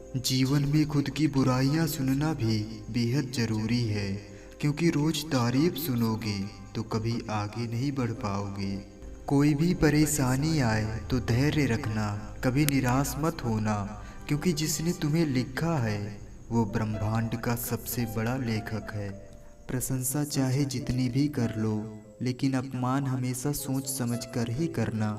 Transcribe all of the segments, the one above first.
जीवन में खुद की बुराइयां सुनना भी बेहद ज़रूरी है, क्योंकि रोज़ तारीफ सुनोगे तो कभी आगे नहीं बढ़ पाओगे। कोई भी परेशानी आए तो धैर्य रखना, कभी निराश मत होना, क्योंकि जिसने तुम्हें लिखा है वो ब्रह्मांड का सबसे बड़ा लेखक है। प्रशंसा चाहे जितनी भी कर लो, लेकिन अपमान हमेशा सोच समझ कर ही करना,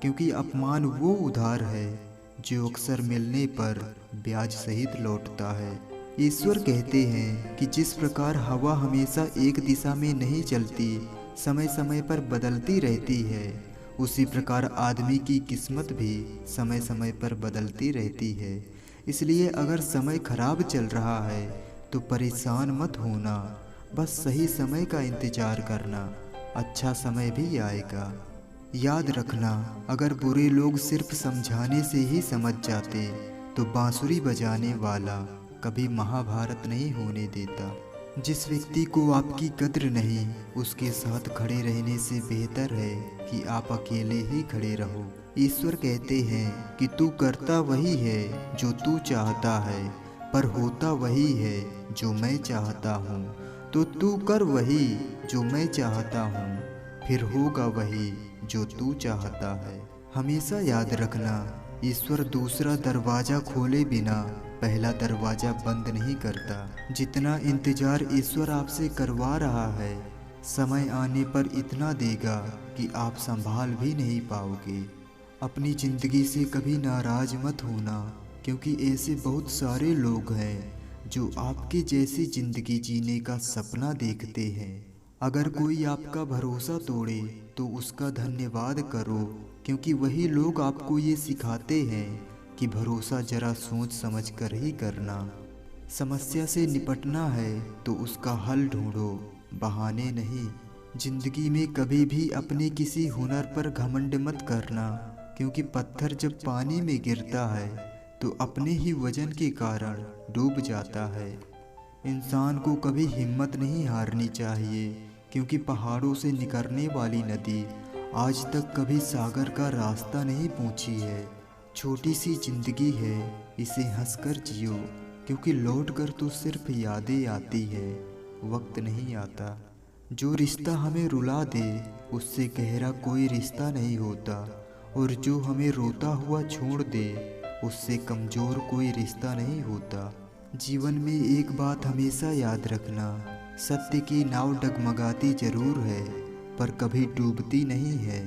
क्योंकि अपमान वो उधार है जो अक्सर मिलने पर ब्याज सहित लौटता है। ईश्वर कहते हैं कि जिस प्रकार हवा हमेशा एक दिशा में नहीं चलती, समय समय पर बदलती रहती है, उसी प्रकार आदमी की किस्मत भी समय समय पर बदलती रहती है। इसलिए अगर समय खराब चल रहा है तो परेशान मत होना, बस सही समय का इंतजार करना, अच्छा समय भी आएगा। याद रखना, अगर बुरे लोग सिर्फ समझाने से ही समझ जाते तो बांसुरी बजाने वाला कभी महाभारत नहीं होने देता। जिस व्यक्ति को आपकी कद्र नहीं, उसके साथ खड़े रहने से बेहतर है कि आप अकेले ही खड़े रहो। ईश्वर कहते हैं कि तू करता वही है जो तू चाहता है, पर होता वही है जो मैं चाहता हूँ। तो तू कर वही जो मैं चाहता हूँ, फिर होगा वही जो तू चाहता है। हमेशा याद रखना, ईश्वर दूसरा दरवाजा खोले बिना पहला दरवाजा बंद नहीं करता। जितना इंतजार ईश्वर आपसे करवा रहा है, समय आने पर इतना देगा कि आप संभाल भी नहीं पाओगे। अपनी ज़िंदगी से कभी नाराज मत होना, क्योंकि ऐसे बहुत सारे लोग हैं जो आपके जैसी ज़िंदगी जीने का सपना देखते हैं। अगर कोई आपका भरोसा तोड़े तो उसका धन्यवाद करो, क्योंकि वही लोग आपको ये सिखाते हैं कि भरोसा जरा सोच समझ कर ही करना। समस्या से निपटना है तो उसका हल ढूंढो, बहाने नहीं। जिंदगी में कभी भी अपने किसी हुनर पर घमंड मत करना, क्योंकि पत्थर जब पानी में गिरता है तो अपने ही वजन के कारण डूब जाता है। इंसान को कभी हिम्मत नहीं हारनी चाहिए, क्योंकि पहाड़ों से निकलने वाली नदी आज तक कभी सागर का रास्ता नहीं पूछी है। छोटी सी जिंदगी है, इसे हंसकर जियो, क्योंकि लौट कर तो सिर्फ यादें आती है, वक्त नहीं आता। जो रिश्ता हमें रुला दे उससे गहरा कोई रिश्ता नहीं होता, और जो हमें रोता हुआ छोड़ दे उससे कमज़ोर कोई रिश्ता नहीं होता। जीवन में एक बात हमेशा याद रखना, सत्य की नाव डगमगाती जरूर है पर कभी डूबती नहीं है।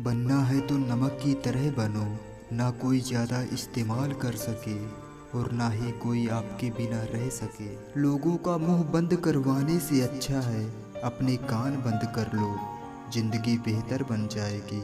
बनना है तो नमक की तरह बनो, ना कोई ज़्यादा इस्तेमाल कर सके और ना ही कोई आपके बिना रह सके। लोगों का मुंह बंद करवाने से अच्छा है अपने कान बंद कर लो, जिंदगी बेहतर बन जाएगी।